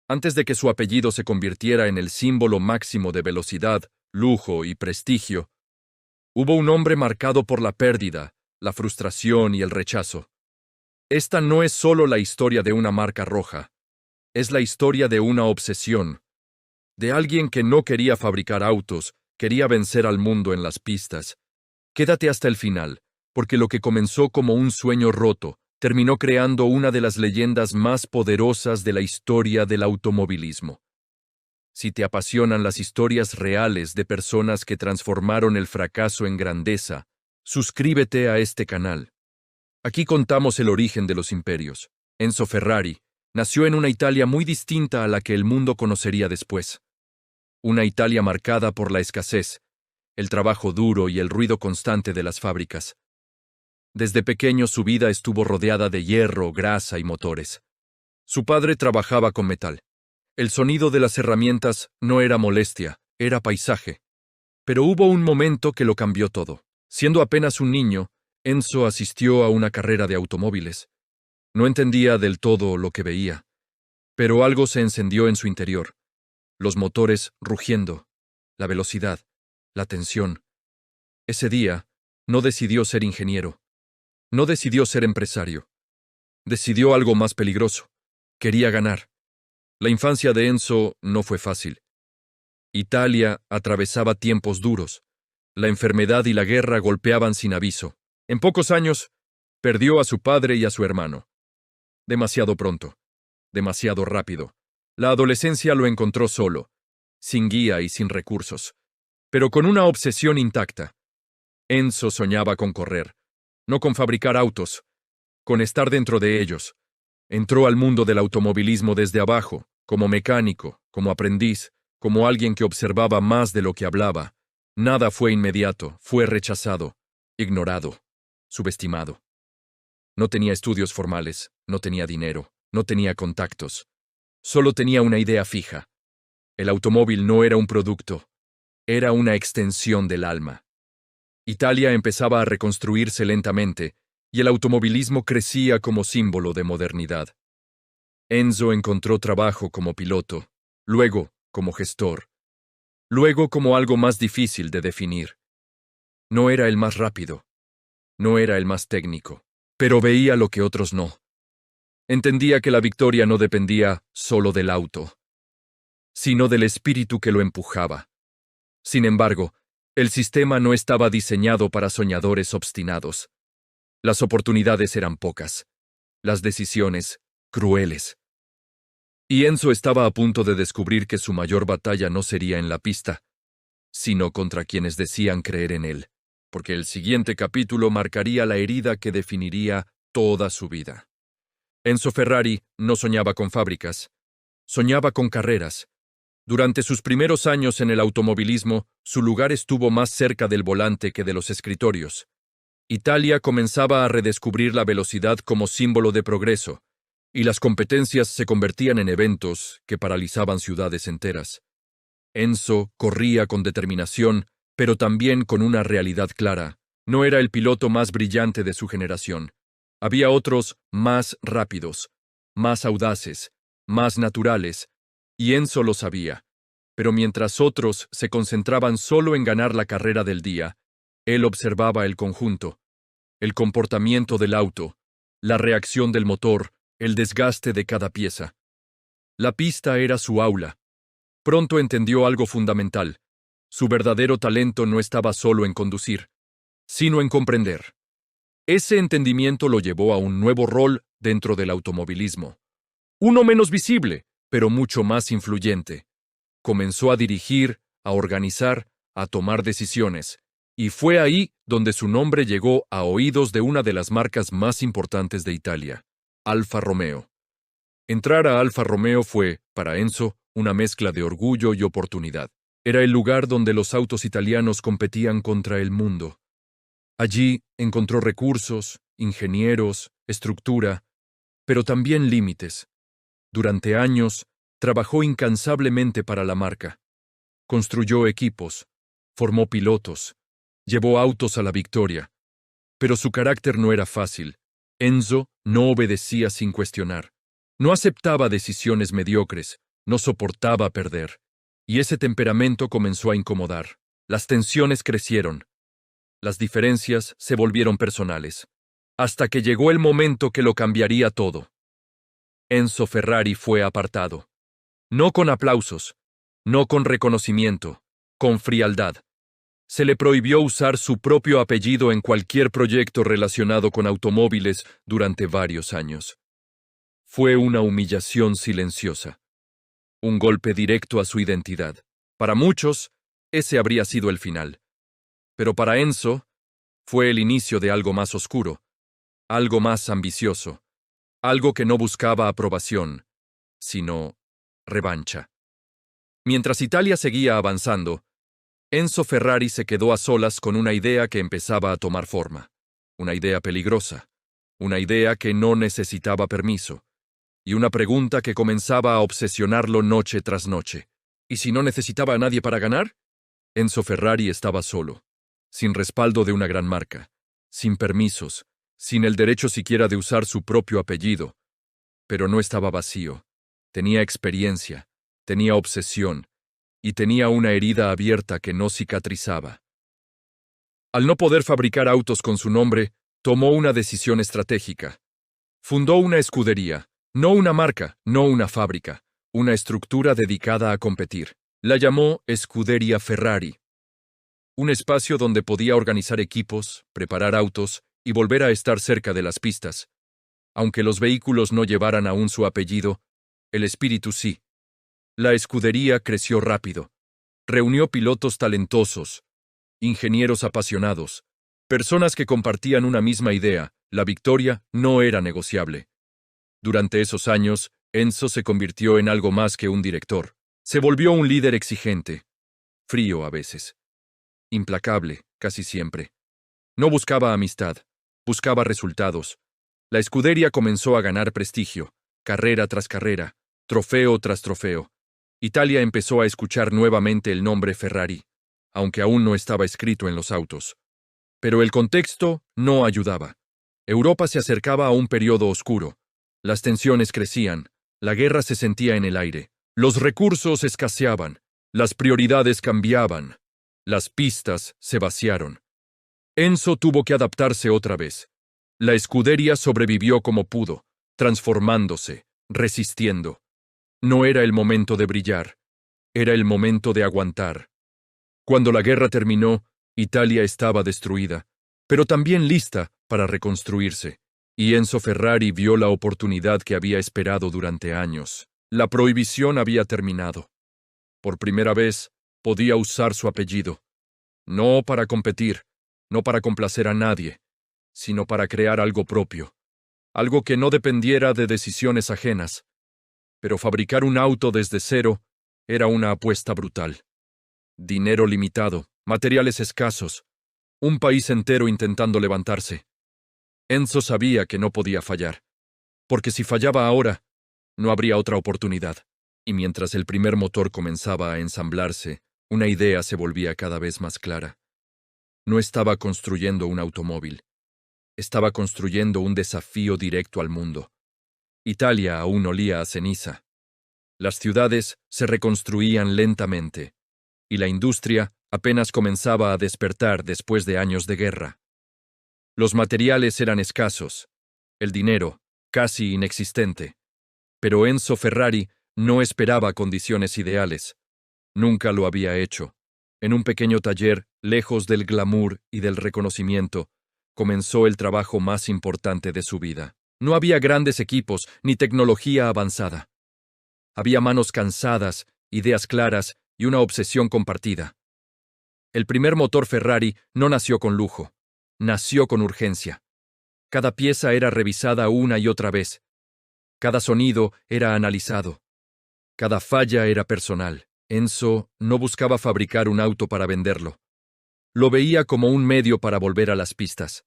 Antes de que su apellido se convirtiera en el símbolo máximo de velocidad, lujo y prestigio, hubo un hombre marcado por la pérdida, la frustración y el rechazo. Esta no es solo la historia de una marca roja, es la historia de una obsesión, de alguien que no quería fabricar autos, quería vencer al mundo en las pistas. Quédate hasta el final, porque lo que comenzó como un sueño roto, terminó creando una de las leyendas más poderosas de la historia del automovilismo. Si te apasionan las historias reales de personas que transformaron el fracaso en grandeza, suscríbete a este canal. Aquí contamos el origen de los imperios. Enzo Ferrari nació en una Italia muy distinta a la que el mundo conocería después. Una Italia marcada por la escasez, el trabajo duro y el ruido constante de las fábricas. Desde pequeño su vida estuvo rodeada de hierro, grasa y motores. Su padre trabajaba con metal. El sonido de las herramientas no era molestia, era paisaje. Pero hubo un momento que lo cambió todo. Siendo apenas un niño, Enzo asistió a una carrera de automóviles. No entendía del todo lo que veía, pero algo se encendió en su interior. Los motores rugiendo, la velocidad, la tensión. Ese día, no decidió ser ingeniero. No decidió ser empresario. Decidió algo más peligroso. Quería ganar. La infancia de Enzo no fue fácil. Italia atravesaba tiempos duros. La enfermedad y la guerra golpeaban sin aviso. En pocos años, perdió a su padre y a su hermano. Demasiado pronto. Demasiado rápido. La adolescencia lo encontró solo, sin guía y sin recursos, pero con una obsesión intacta. Enzo soñaba con correr, no con fabricar autos, con estar dentro de ellos. Entró al mundo del automovilismo desde abajo, como mecánico, como aprendiz, como alguien que observaba más de lo que hablaba. Nada fue inmediato, fue rechazado, ignorado, subestimado. No tenía estudios formales, no tenía dinero, no tenía contactos. Solo tenía una idea fija. El automóvil no era un producto, era una extensión del alma. Italia empezaba a reconstruirse lentamente, y el automovilismo crecía como símbolo de modernidad. Enzo encontró trabajo como piloto, luego como gestor, luego como algo más difícil de definir. No era el más rápido, no era el más técnico, pero veía lo que otros no. Entendía que la victoria no dependía solo del auto, sino del espíritu que lo empujaba. Sin embargo, el sistema no estaba diseñado para soñadores obstinados. Las oportunidades eran pocas, las decisiones crueles. Y Enzo estaba a punto de descubrir que su mayor batalla no sería en la pista, sino contra quienes decían creer en él, porque el siguiente capítulo marcaría la herida que definiría toda su vida. Enzo Ferrari no soñaba con fábricas, soñaba con carreras. Durante sus primeros años en el automovilismo, su lugar estuvo más cerca del volante que de los escritorios. Italia comenzaba a redescubrir la velocidad como símbolo de progreso, y las competencias se convertían en eventos que paralizaban ciudades enteras. Enzo corría con determinación, pero también con una realidad clara. No era el piloto más brillante de su generación. Había otros más rápidos, más audaces, más naturales, y Enzo lo sabía. Pero mientras otros se concentraban solo en ganar la carrera del día, él observaba el conjunto, el comportamiento del auto, la reacción del motor, el desgaste de cada pieza. La pista era su aula. Pronto entendió algo fundamental. Su verdadero talento no estaba solo en conducir, sino en comprender. Ese entendimiento lo llevó a un nuevo rol dentro del automovilismo. Uno menos visible, pero mucho más influyente. Comenzó a dirigir, a organizar, a tomar decisiones, y fue ahí donde su nombre llegó a oídos de una de las marcas más importantes de Italia, Alfa Romeo. Entrar a Alfa Romeo fue, para Enzo, una mezcla de orgullo y oportunidad. Era el lugar donde los autos italianos competían contra el mundo. Allí encontró recursos, ingenieros, estructura, pero también límites. Durante años, trabajó incansablemente para la marca. Construyó equipos, formó pilotos, llevó autos a la victoria. Pero su carácter no era fácil. Enzo no obedecía sin cuestionar. No aceptaba decisiones mediocres, No soportaba perder. Y ese temperamento comenzó a incomodar. Las tensiones crecieron. Las diferencias se volvieron personales. Hasta que llegó el momento que lo cambiaría todo. Enzo Ferrari fue apartado. No con aplausos, no con reconocimiento, con frialdad. Se le prohibió usar su propio apellido en cualquier proyecto relacionado con automóviles durante varios años. Fue una humillación silenciosa. Un golpe directo a su identidad. Para muchos, ese habría sido el final. Pero para Enzo, fue el inicio de algo más oscuro, algo más ambicioso, algo que no buscaba aprobación, sino revancha. Mientras Italia seguía avanzando, Enzo Ferrari se quedó a solas con una idea que empezaba a tomar forma. Una idea peligrosa, una idea que no necesitaba permiso, y una pregunta que comenzaba a obsesionarlo noche tras noche. ¿Y si no necesitaba a nadie para ganar? Enzo Ferrari estaba solo, sin respaldo de una gran marca, sin permisos, sin el derecho siquiera de usar su propio apellido. Pero no estaba vacío. Tenía experiencia, tenía obsesión, y tenía una herida abierta que no cicatrizaba. Al no poder fabricar autos con su nombre, tomó una decisión estratégica. Fundó una escudería, no una marca, no una fábrica, una estructura dedicada a competir. La llamó Scuderia Ferrari. Un espacio donde podía organizar equipos, preparar autos y volver a estar cerca de las pistas. Aunque los vehículos no llevaran aún su apellido, el espíritu sí. La escudería creció rápido. Reunió pilotos talentosos, ingenieros apasionados, personas que compartían una misma idea: la victoria no era negociable. Durante esos años, Enzo se convirtió en algo más que un director. Se volvió un líder exigente, frío a veces, implacable casi siempre. No buscaba amistad, buscaba resultados. La escudería comenzó a ganar prestigio, carrera tras carrera, trofeo tras trofeo. Italia empezó a escuchar nuevamente el nombre Ferrari, aunque aún no estaba escrito en los autos. Pero el contexto no ayudaba. Europa se acercaba a un periodo oscuro. Las tensiones crecían, la guerra se sentía en el aire, los recursos escaseaban, las prioridades cambiaban, las pistas se vaciaron. Enzo tuvo que adaptarse otra vez. La escudería sobrevivió como pudo, transformándose, resistiendo. No era el momento de brillar, era el momento de aguantar. Cuando la guerra terminó, Italia estaba destruida, pero también lista para reconstruirse, y Enzo Ferrari vio la oportunidad que había esperado durante años. La prohibición había terminado. Por primera vez, podía usar su apellido. No para competir, no para complacer a nadie, sino para crear algo propio, algo que no dependiera de decisiones ajenas. Pero fabricar un auto desde cero era una apuesta brutal. Dinero limitado, materiales escasos, un país entero intentando levantarse. Enzo sabía que no podía fallar, porque si fallaba ahora, no habría otra oportunidad. Y mientras el primer motor comenzaba a ensamblarse, una idea se volvía cada vez más clara. No estaba construyendo un automóvil, estaba construyendo un desafío directo al mundo. Italia aún olía a ceniza. Las ciudades se reconstruían lentamente, y la industria apenas comenzaba a despertar después de años de guerra. Los materiales eran escasos, el dinero casi inexistente, pero Enzo Ferrari no esperaba condiciones ideales. Nunca lo había hecho. En un pequeño taller, lejos del glamour y del reconocimiento, comenzó el trabajo más importante de su vida. No había grandes equipos ni tecnología avanzada. Había manos cansadas, ideas claras y una obsesión compartida. El primer motor Ferrari no nació con lujo, nació con urgencia. Cada pieza era revisada una y otra vez. Cada sonido era analizado. Cada falla era personal. Enzo no buscaba fabricar un auto para venderlo. Lo veía como un medio para volver a las pistas.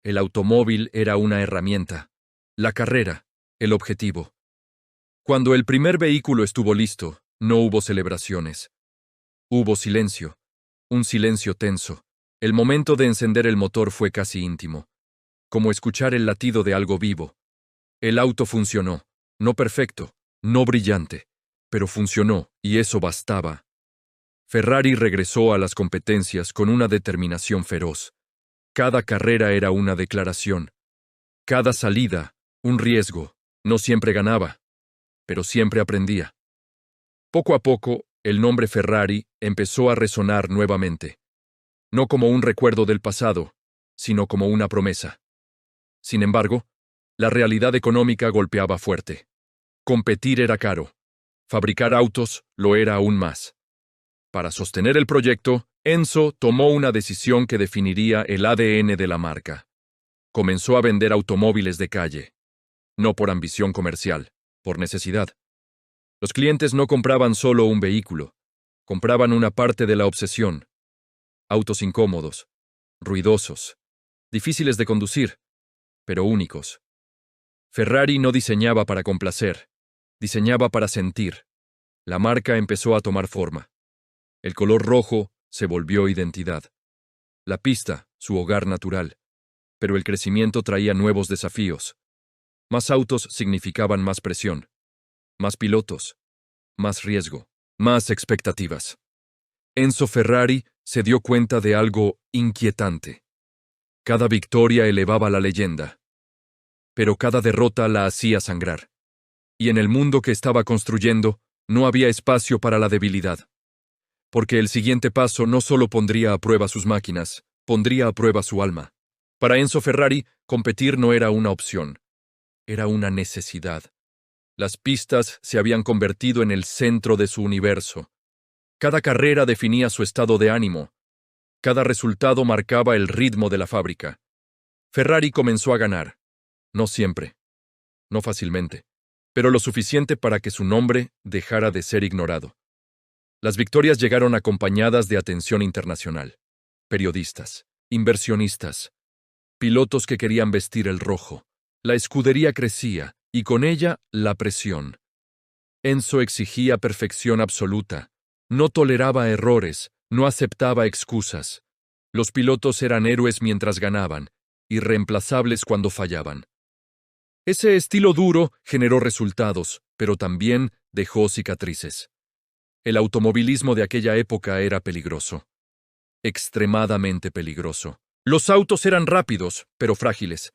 El automóvil era una herramienta. La carrera, el objetivo. Cuando el primer vehículo estuvo listo, no hubo celebraciones. Hubo silencio, un silencio tenso. El momento de encender el motor fue casi íntimo, como escuchar el latido de algo vivo. El auto funcionó, no perfecto, no brillante, Pero funcionó, y eso bastaba. Ferrari regresó a las competencias con una determinación feroz. Cada carrera era una declaración. Cada salida, un riesgo. No siempre ganaba, pero siempre aprendía. Poco a poco, el nombre Ferrari empezó a resonar nuevamente. No como un recuerdo del pasado, sino como una promesa. Sin embargo, la realidad económica golpeaba fuerte. Competir era caro. Fabricar autos lo era aún más. Para sostener el proyecto, Enzo tomó una decisión que definiría el ADN de la marca. Comenzó a vender automóviles de calle. No por ambición comercial, por necesidad. Los clientes no compraban solo un vehículo, compraban una parte de la obsesión. Autos incómodos, ruidosos, difíciles de conducir, pero únicos. Ferrari no diseñaba para complacer, diseñaba para sentir. La marca empezó a tomar forma. El color rojo se volvió identidad. La pista, su hogar natural. Pero el crecimiento traía nuevos desafíos. Más autos significaban más presión, más pilotos, más riesgo, más expectativas. Enzo Ferrari se dio cuenta de algo inquietante. Cada victoria elevaba la leyenda, pero cada derrota la hacía sangrar. Y en el mundo que estaba construyendo, no había espacio para la debilidad. Porque el siguiente paso no solo pondría a prueba sus máquinas, pondría a prueba su alma. Para Enzo Ferrari, competir no era una opción, era una necesidad. Las pistas se habían convertido en el centro de su universo. Cada carrera definía su estado de ánimo. Cada resultado marcaba el ritmo de la fábrica. Ferrari comenzó a ganar. No siempre, no fácilmente, pero lo suficiente para que su nombre dejara de ser ignorado. Las victorias llegaron acompañadas de atención internacional. Periodistas, inversionistas, pilotos que querían vestir el rojo. La escudería crecía, y con ella la presión. Enzo exigía perfección absoluta. No toleraba errores, no aceptaba excusas. Los pilotos eran héroes mientras ganaban, irreemplazables cuando fallaban. Ese estilo duro generó resultados, pero también dejó cicatrices. El automovilismo de aquella época era peligroso. Extremadamente peligroso. Los autos eran rápidos, pero frágiles.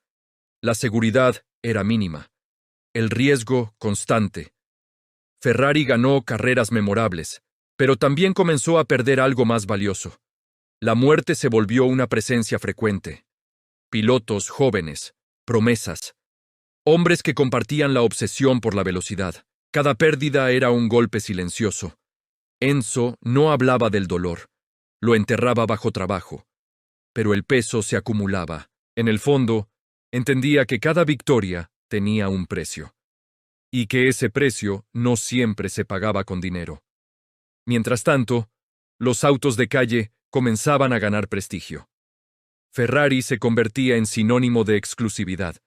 La seguridad era mínima. El riesgo constante. Ferrari ganó carreras memorables, pero también comenzó a perder algo más valioso. La muerte se volvió una presencia frecuente. Pilotos jóvenes, promesas, hombres que compartían la obsesión por la velocidad. Cada pérdida era un golpe silencioso. Enzo no hablaba del dolor, lo enterraba bajo trabajo, pero el peso se acumulaba. En el fondo, entendía que cada victoria tenía un precio, y que ese precio no siempre se pagaba con dinero. Mientras tanto, los autos de calle comenzaban a ganar prestigio. Ferrari se convertía en sinónimo de exclusividad.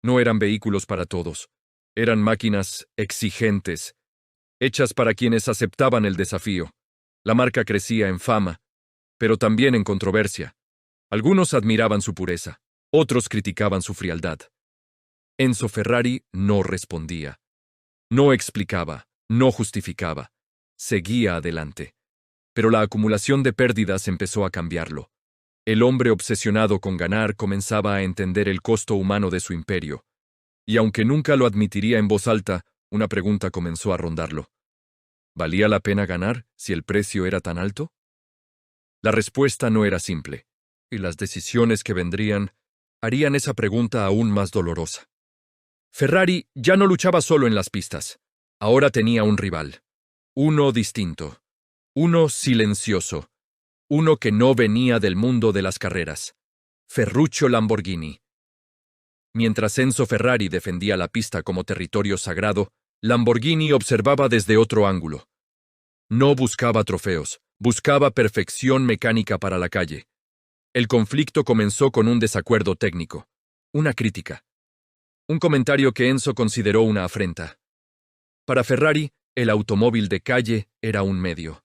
No eran vehículos para todos, eran máquinas exigentes, hechas para quienes aceptaban el desafío. La marca crecía en fama, pero también en controversia. Algunos admiraban su pureza, otros criticaban su frialdad. Enzo Ferrari no respondía. No explicaba, no justificaba. Seguía adelante. Pero la acumulación de pérdidas empezó a cambiarlo. El hombre obsesionado con ganar comenzaba a entender el costo humano de su imperio. Y aunque nunca lo admitiría en voz alta, una pregunta comenzó a rondarlo. ¿Valía la pena ganar si el precio era tan alto? La respuesta no era simple, y las decisiones que vendrían harían esa pregunta aún más dolorosa. Ferrari ya no luchaba solo en las pistas. Ahora tenía un rival. Uno distinto. Uno silencioso. Uno que no venía del mundo de las carreras. Ferruccio Lamborghini. Mientras Enzo Ferrari defendía la pista como territorio sagrado, Lamborghini observaba desde otro ángulo. No buscaba trofeos, buscaba perfección mecánica para la calle. El conflicto comenzó con un desacuerdo técnico, una crítica. Un comentario que Enzo consideró una afrenta. Para Ferrari, el automóvil de calle era un medio.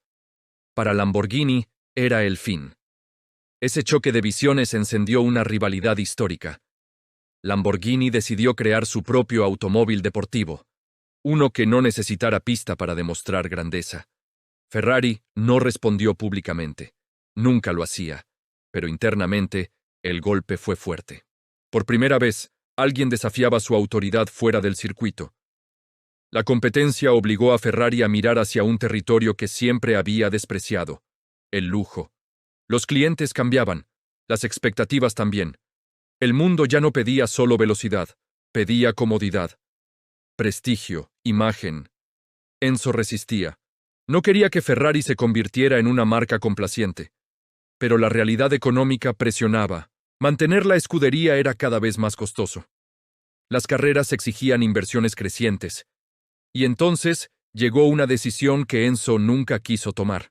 Para Lamborghini, era el fin. Ese choque de visiones encendió una rivalidad histórica. Lamborghini decidió crear su propio automóvil deportivo. uno que no necesitara pista para demostrar grandeza. Ferrari no respondió públicamente. Nunca lo hacía, pero internamente el golpe fue fuerte. Por primera vez, alguien desafiaba su autoridad fuera del circuito. La competencia obligó a Ferrari a mirar hacia un territorio que siempre había despreciado: el lujo. Los clientes cambiaban, las expectativas también. El mundo ya no pedía solo velocidad, pedía comodidad, prestigio, imagen. Enzo resistía. No quería que Ferrari se convirtiera en una marca complaciente. Pero la realidad económica presionaba. Mantener la escudería era cada vez más costoso. Las carreras exigían inversiones crecientes. Y entonces llegó una decisión que Enzo nunca quiso tomar: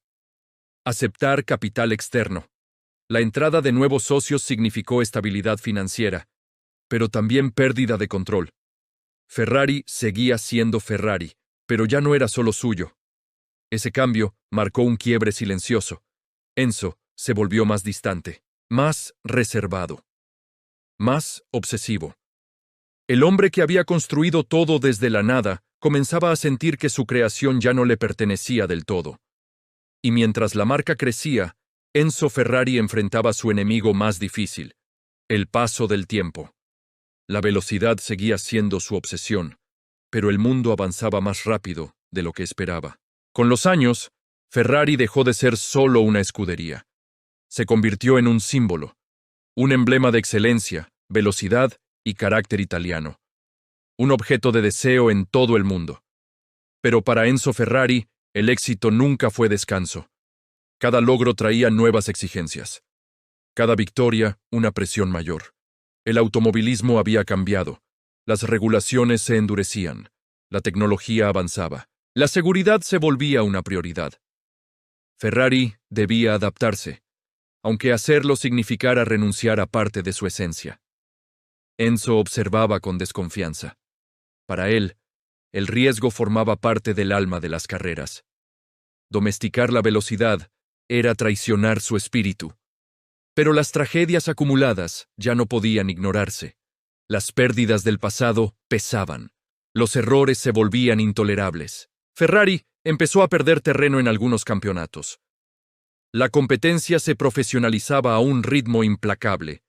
aceptar capital externo. La entrada de nuevos socios significó estabilidad financiera, pero también pérdida de control. Ferrari seguía siendo Ferrari, pero ya no era solo suyo. Ese cambio marcó un quiebre silencioso. Enzo se volvió más distante, más reservado, más obsesivo. El hombre que había construido todo desde la nada comenzaba a sentir que su creación ya no le pertenecía del todo. Y mientras la marca crecía, Enzo Ferrari enfrentaba su enemigo más difícil: el paso del tiempo. La velocidad seguía siendo su obsesión, pero el mundo avanzaba más rápido de lo que esperaba. Con los años, Ferrari dejó de ser solo una escudería. Se convirtió en un símbolo, un emblema de excelencia, velocidad y carácter italiano. Un objeto de deseo en todo el mundo. Pero para Enzo Ferrari, el éxito nunca fue descanso. Cada logro traía nuevas exigencias. Cada victoria, una presión mayor. El automovilismo había cambiado. Las regulaciones se endurecían. La tecnología avanzaba. La seguridad se volvía una prioridad. Ferrari debía adaptarse, aunque hacerlo significara renunciar a parte de su esencia. Enzo observaba con desconfianza. Para él, el riesgo formaba parte del alma de las carreras. Domesticar la velocidad era traicionar su espíritu. Pero las tragedias acumuladas ya no podían ignorarse. Las pérdidas del pasado pesaban. Los errores se volvían intolerables. Ferrari empezó a perder terreno en algunos campeonatos. La competencia se profesionalizaba a un ritmo implacable.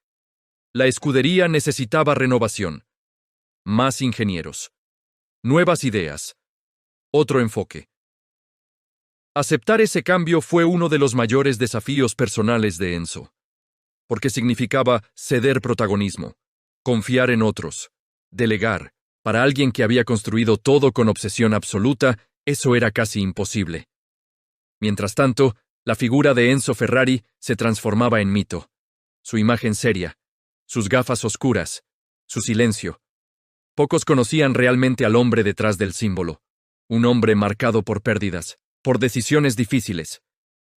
La escudería necesitaba renovación. Más ingenieros. Nuevas ideas. Otro enfoque. Aceptar ese cambio fue uno de los mayores desafíos personales de Enzo, porque significaba ceder protagonismo, confiar en otros, delegar. Para alguien que había construido todo con obsesión absoluta, eso era casi imposible. Mientras tanto, la figura de Enzo Ferrari se transformaba en mito. Su imagen seria, sus gafas oscuras, su silencio. Pocos conocían realmente al hombre detrás del símbolo. Un hombre marcado por pérdidas, por decisiones difíciles,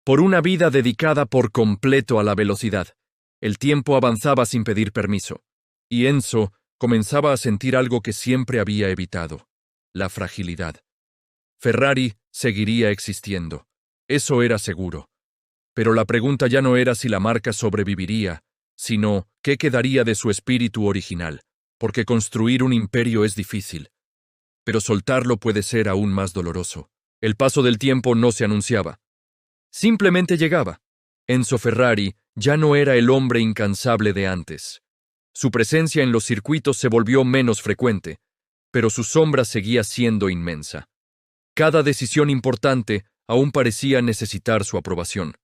por una vida dedicada por completo a la velocidad. El tiempo avanzaba sin pedir permiso, y Enzo comenzaba a sentir algo que siempre había evitado: la fragilidad. Ferrari seguiría existiendo, eso era seguro. Pero la pregunta ya no era si la marca sobreviviría, sino qué quedaría de su espíritu original, porque construir un imperio es difícil. Pero soltarlo puede ser aún más doloroso. El paso del tiempo no se anunciaba. Simplemente llegaba. Enzo Ferrari ya no era el hombre incansable de antes. Su presencia en los circuitos se volvió menos frecuente, pero su sombra seguía siendo inmensa. Cada decisión importante aún parecía necesitar su aprobación.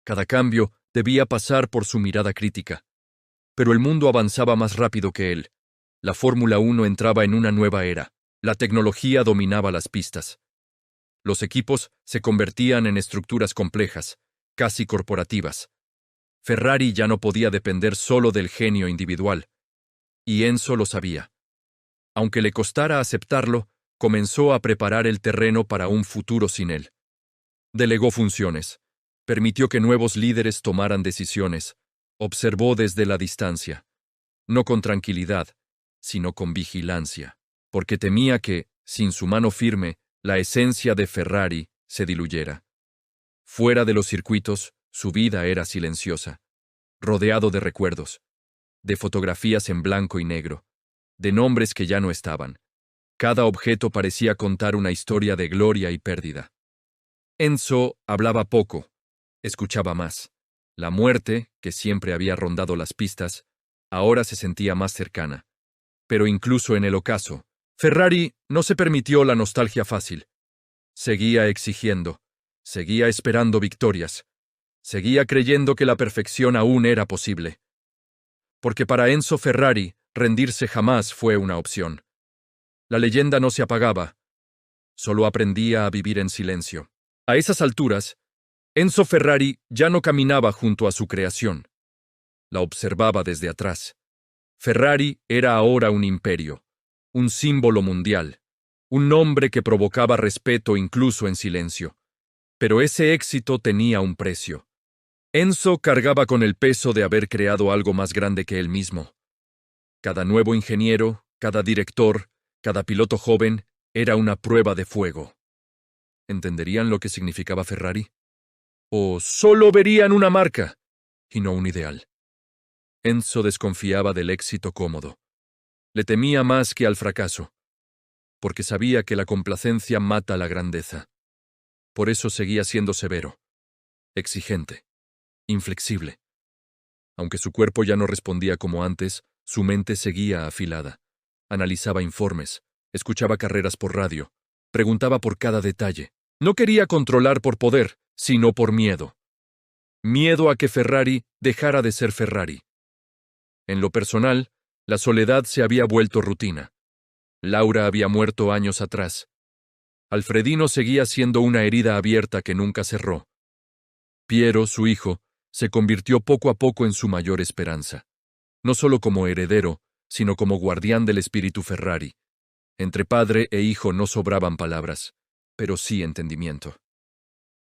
Cada cambio debía pasar por su mirada crítica. Pero el mundo avanzaba más rápido que él. La Fórmula 1 entraba en una nueva era. La tecnología dominaba las pistas. Los equipos se convertían en estructuras complejas, casi corporativas. Ferrari ya no podía depender solo del genio individual. Y Enzo lo sabía. Aunque le costara aceptarlo, comenzó a preparar el terreno para un futuro sin él. Delegó funciones. Permitió que nuevos líderes tomaran decisiones. Observó desde la distancia. No con tranquilidad, sino con vigilancia. Porque temía que, sin su mano firme, la esencia de Ferrari se diluyera. Fuera de los circuitos, su vida era silenciosa, rodeado de recuerdos, de fotografías en blanco y negro, de nombres que ya no estaban. Cada objeto parecía contar una historia de gloria y pérdida. Enzo hablaba poco, escuchaba más. La muerte, que siempre había rondado las pistas, ahora se sentía más cercana. Pero incluso en el ocaso, Ferrari no se permitió la nostalgia fácil. Seguía exigiendo, seguía esperando victorias, seguía creyendo que la perfección aún era posible. Porque para Enzo Ferrari, rendirse jamás fue una opción. La leyenda no se apagaba, solo aprendía a vivir en silencio. A esas alturas, Enzo Ferrari ya no caminaba junto a su creación. La observaba desde atrás. Ferrari era ahora un imperio, un símbolo mundial, un nombre que provocaba respeto incluso en silencio. Pero ese éxito tenía un precio. Enzo cargaba con el peso de haber creado algo más grande que él mismo. Cada nuevo ingeniero, cada director, cada piloto joven era una prueba de fuego. ¿Entenderían lo que significaba Ferrari? ¿O solo verían una marca y no un ideal? Enzo desconfiaba del éxito cómodo. Le temía más que al fracaso, porque sabía que la complacencia mata la grandeza. Por eso seguía siendo severo, exigente, inflexible. Aunque su cuerpo ya no respondía como antes, su mente seguía afilada. Analizaba informes, escuchaba carreras por radio, preguntaba por cada detalle. No quería controlar por poder, sino por miedo. Miedo a que Ferrari dejara de ser Ferrari. En lo personal, la soledad se había vuelto rutina. Laura había muerto años atrás. Alfredino seguía siendo una herida abierta que nunca cerró. Piero, su hijo, se convirtió poco a poco en su mayor esperanza. No solo como heredero, sino como guardián del espíritu Ferrari. Entre padre e hijo no sobraban palabras, pero sí entendimiento.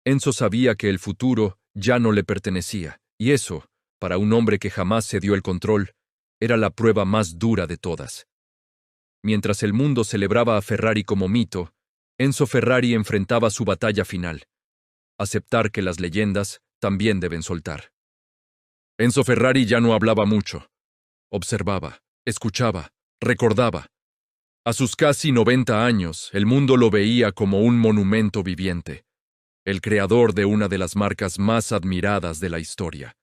Enzo sabía que el futuro ya no le pertenecía, y eso, para un hombre que jamás se dio el control, era la prueba más dura de todas. Mientras el mundo celebraba a Ferrari como mito, Enzo Ferrari enfrentaba su batalla final: aceptar que las leyendas también deben soltar. Enzo Ferrari ya no hablaba mucho. Observaba, escuchaba, recordaba. A sus casi 90 años, el mundo lo veía como un monumento viviente, el creador de una de las marcas más admiradas de la historia,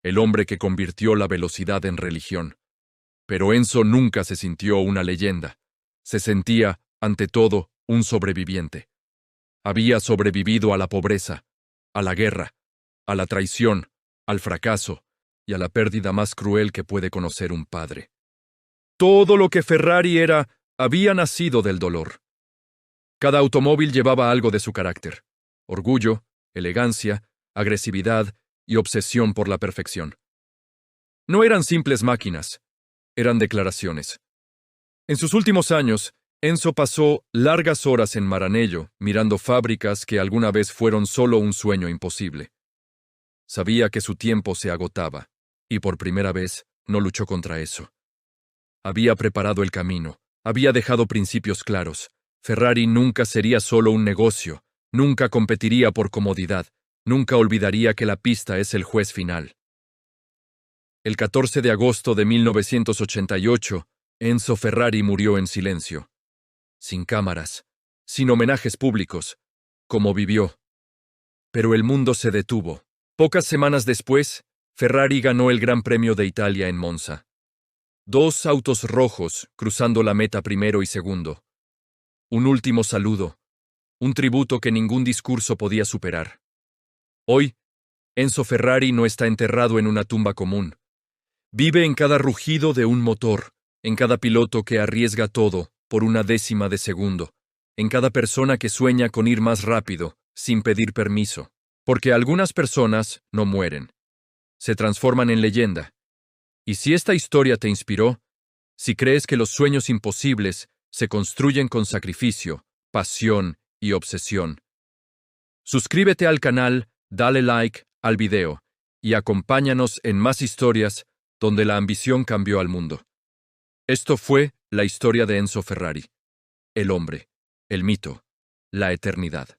el hombre que convirtió la velocidad en religión. Pero Enzo nunca se sintió una leyenda. Se sentía, ante todo, un sobreviviente. Había sobrevivido a la pobreza, a la guerra, a la traición, al fracaso y a la pérdida más cruel que puede conocer un padre. Todo lo que Ferrari era había nacido del dolor. Cada automóvil llevaba algo de su carácter: orgullo, elegancia, agresividad y obsesión por la perfección. No eran simples máquinas, eran declaraciones. En sus últimos años, Enzo pasó largas horas en Maranello mirando fábricas que alguna vez fueron solo un sueño imposible. Sabía que su tiempo se agotaba, y por primera vez no luchó contra eso. Había preparado el camino, había dejado principios claros. Ferrari nunca sería solo un negocio, nunca competiría por comodidad, nunca olvidaría que la pista es el juez final. El 14 de agosto de 1988, Enzo Ferrari murió en silencio. Sin cámaras, sin homenajes públicos, como vivió. Pero el mundo se detuvo. Pocas semanas después, Ferrari ganó el Gran Premio de Italia en Monza. 2 autos rojos cruzando la meta primero y segundo. Un último saludo, un tributo que ningún discurso podía superar. Hoy, Enzo Ferrari no está enterrado en una tumba común. Vive en cada rugido de un motor, en cada piloto que arriesga todo por una décima de segundo, en cada persona que sueña con ir más rápido, sin pedir permiso. Porque algunas personas no mueren, se transforman en leyenda. Y si esta historia te inspiró, si crees que los sueños imposibles se construyen con sacrificio, pasión y obsesión, suscríbete al canal, dale like al video y acompáñanos en más historias donde la ambición cambió al mundo. Esto fue la historia de Enzo Ferrari, el hombre, el mito, la eternidad.